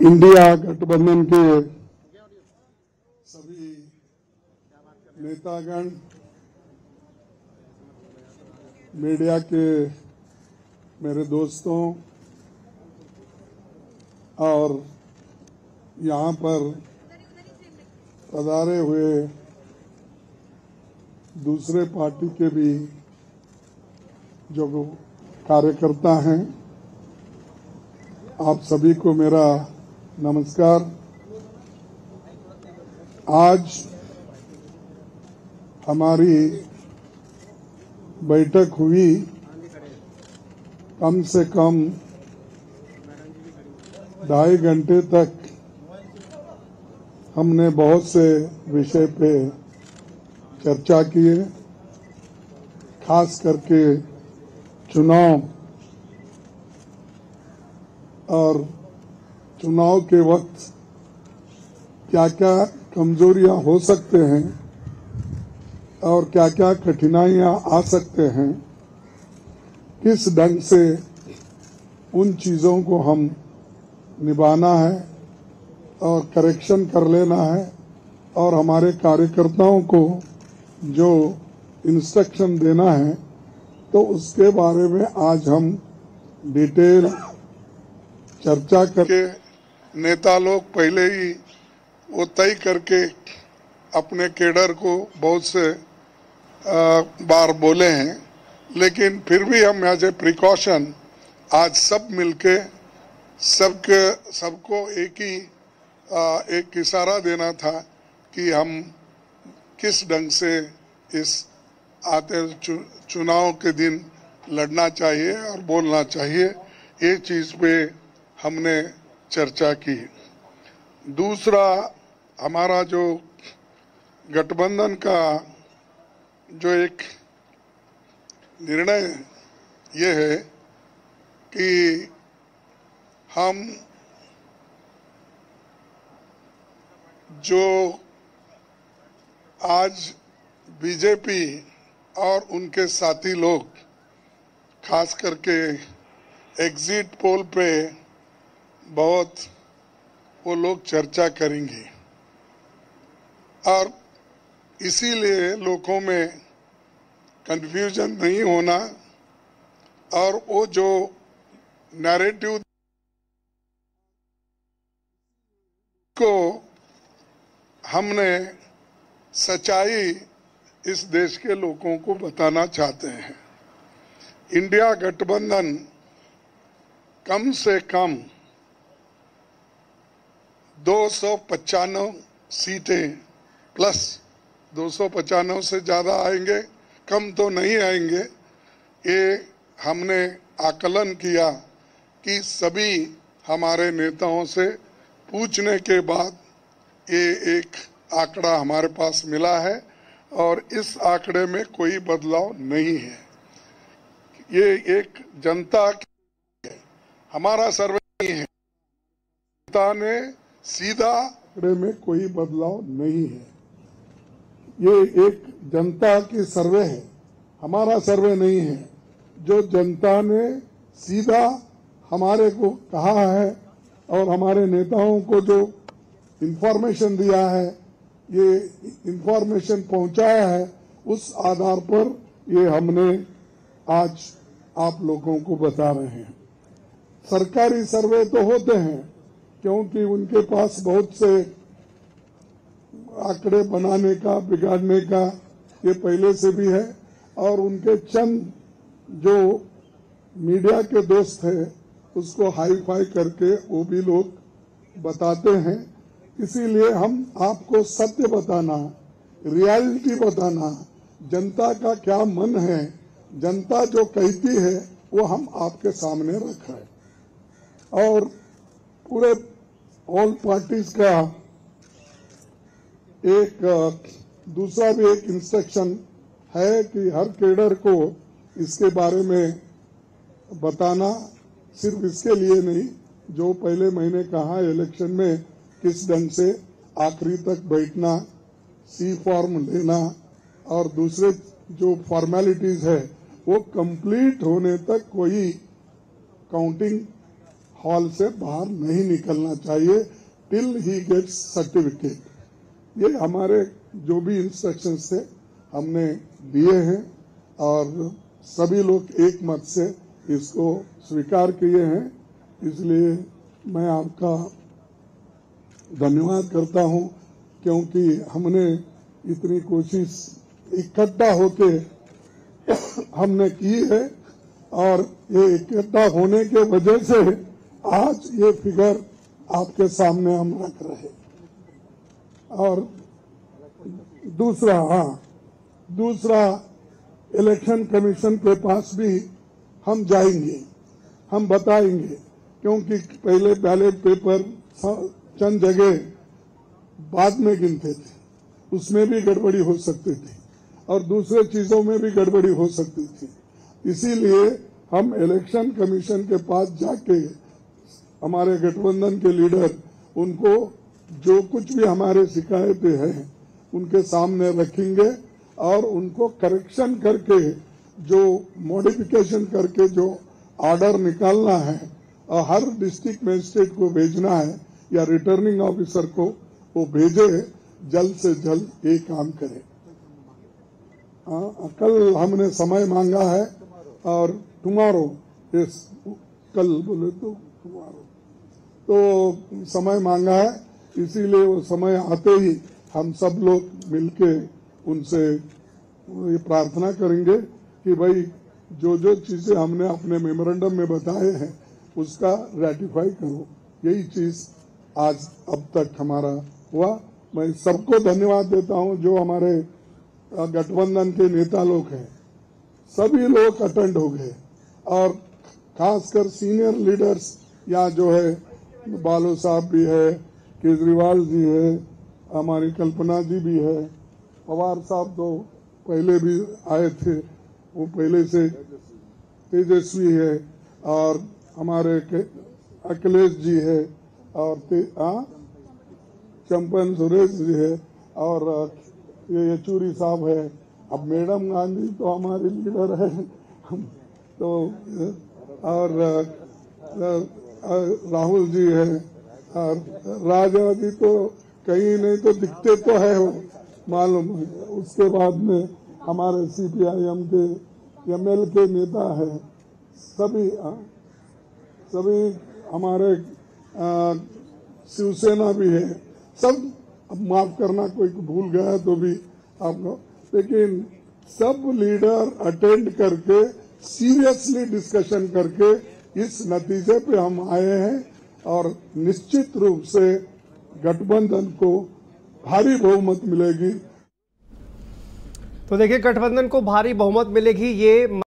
India गठबंधन के सभी नेतागण, मीडिया के मेरे दोस्तों और यहाँ पर पधारे हुए दूसरे पार्टी के भी जो कार्यकर्ता हैं, आप सभी को मेरा नमस्कार। आज हमारी बैठक हुई, कम से कम 2.5 घंटे तक हमने बहुत से विषय पे चर्चा किए, खास करके चुनाव और चुनाव के वक्त क्या क्या कमजोरियां हो सकते हैं और क्या क्या कठिनाइयां आ सकते हैं, किस ढंग से उन चीज़ों को हम निभाना है और करेक्शन कर लेना है और हमारे कार्यकर्ताओं को जो इंस्ट्रक्शन देना है, तो उसके बारे में आज हम डिटेल चर्चा करके नेता लोग पहले ही वो तय करके अपने केडर को बहुत से बार बोले हैं, लेकिन फिर भी हम एज ए प्रिकॉशन आज सब मिलके सबको एक इशारा देना था कि हम किस ढंग से इस आते चुनाव के दिन लड़ना चाहिए और बोलना चाहिए। ये चीज पे हमने चर्चा की। दूसरा, हमारा जो गठबंधन का जो एक निर्णय ये है कि हम जो आज बीजेपी और उनके साथी लोग खास करके एग्जिट पोल पे बहुत वो लोग चर्चा करेंगे और इसीलिए लोगों में कंफ्यूजन नहीं होना और वो जो नैरेटिव को हमने सच्चाई इस देश के लोगों को बताना चाहते हैं। इंडिया गठबंधन कम से कम 295 सीटें प्लस 295 से ज्यादा आएंगे, कम तो नहीं आएंगे। ये हमने आकलन किया कि सभी हमारे नेताओं से पूछने के बाद ये एक आंकड़ा हमारे पास मिला है और इस आंकड़े में कोई बदलाव नहीं है। ये एक जनता की है, हमारा सर्वे नहीं है। जनता ने सीधा आंकड़े में कोई बदलाव नहीं है। ये एक जनता की सर्वे है, हमारा सर्वे नहीं है। जो जनता ने सीधा हमारे को कहा है और हमारे नेताओं को जो इंफॉर्मेशन दिया है, ये इंफॉर्मेशन पहुंचाया है, उस आधार पर ये हमने आज आप लोगों को बता रहे हैं। सरकारी सर्वे तो होते हैं क्योंकि उनके पास बहुत से आंकड़े बनाने का, बिगाड़ने का ये पहले से भी है और उनके चंद जो मीडिया के दोस्त हैं उसको हाई फाई करके वो भी लोग बताते हैं। इसीलिए हम आपको सत्य बताना, रियलिटी बताना, जनता का क्या मन है, जनता जो कहती है वो हम आपके सामने रख रहे हैं। और पूरे ऑल पार्टीज का एक दूसरा भी एक इंस्ट्रक्शन है कि हर कैडर को इसके बारे में बताना, सिर्फ इसके लिए नहीं, जो पहले महीने कहा इलेक्शन में किस ढंग से आखिरी तक बैठना, सी फॉर्म लेना और दूसरे जो फॉर्मेलिटीज है वो कंप्लीट होने तक कोई काउंटिंग हॉल से बाहर नहीं निकलना चाहिए टिल ही गेट्स सर्टिफिकेट। ये हमारे जो भी इंस्ट्रक्शंस थे हमने दिए हैं और सभी लोग एक मत से इसको स्वीकार किए हैं। इसलिए मैं आपका धन्यवाद करता हूं, क्योंकि हमने इतनी कोशिश इकट्ठा होके हमने की है और ये इकट्ठा होने के वजह से आज ये फिगर आपके सामने हम रख रहे हैं। और दूसरा इलेक्शन कमीशन के पास भी हम जाएंगे, हम बताएंगे, क्योंकि पहले बैलेट पेपर चंद जगह बाद में गिनते थे, उसमें भी गड़बड़ी हो सकती थी और दूसरे चीजों में भी गड़बड़ी हो सकती थी। इसीलिए हम इलेक्शन कमीशन के पास जाके हमारे गठबंधन के लीडर उनको जो कुछ भी हमारे शिकायतें हैं उनके सामने रखेंगे और उनको करेक्शन करके जो मॉडिफिकेशन करके जो ऑर्डर निकालना है और हर डिस्ट्रिक्ट मजिस्ट्रेट को भेजना है या रिटर्निंग ऑफिसर को वो भेजे, जल्द से जल्द ये काम करे। कल हमने समय मांगा है और टुमारो, कल बोले तो टुमारो तो समय मांगा है, इसीलिए वो समय आते ही हम सब लोग मिलके उनसे ये प्रार्थना करेंगे कि भाई जो जो चीजें हमने अपने मेमोरेंडम में बताए हैं उसका रेटिफाई करो। यही चीज आज अब तक हमारा हुआ। मैं सबको धन्यवाद देता हूं जो हमारे गठबंधन के नेता लोग हैं, सभी लोग अटेंड हो गए और खासकर सीनियर लीडर्स यहाँ जो है, बालू साहब भी है, केजरीवाल जी है, हमारी कल्पना जी भी है, पवार साहब तो पहले भी आए थे, वो पहले से तेजस्वी है और हमारे अखिलेश जी है और चंपन सुरेश जी है और ये येचूरी साहब है। अब मैडम गांधी तो हमारे लीडर है तो और राहुल जी है और राजा जी तो कहीं नहीं तो दिखते तो है वो मालूम है। उसके बाद में हमारे CPIM के ML के नेता है, सभी हमारे शिवसेना भी है। सब, अब माफ करना कोई भूल गया तो भी आप लोग, लेकिन सब लीडर अटेंड करके सीरियसली डिस्कशन करके इस नतीजे पे हम आए हैं और निश्चित रूप से गठबंधन को भारी बहुमत मिलेगी। तो देखिए, गठबंधन को भारी बहुमत मिलेगी, ये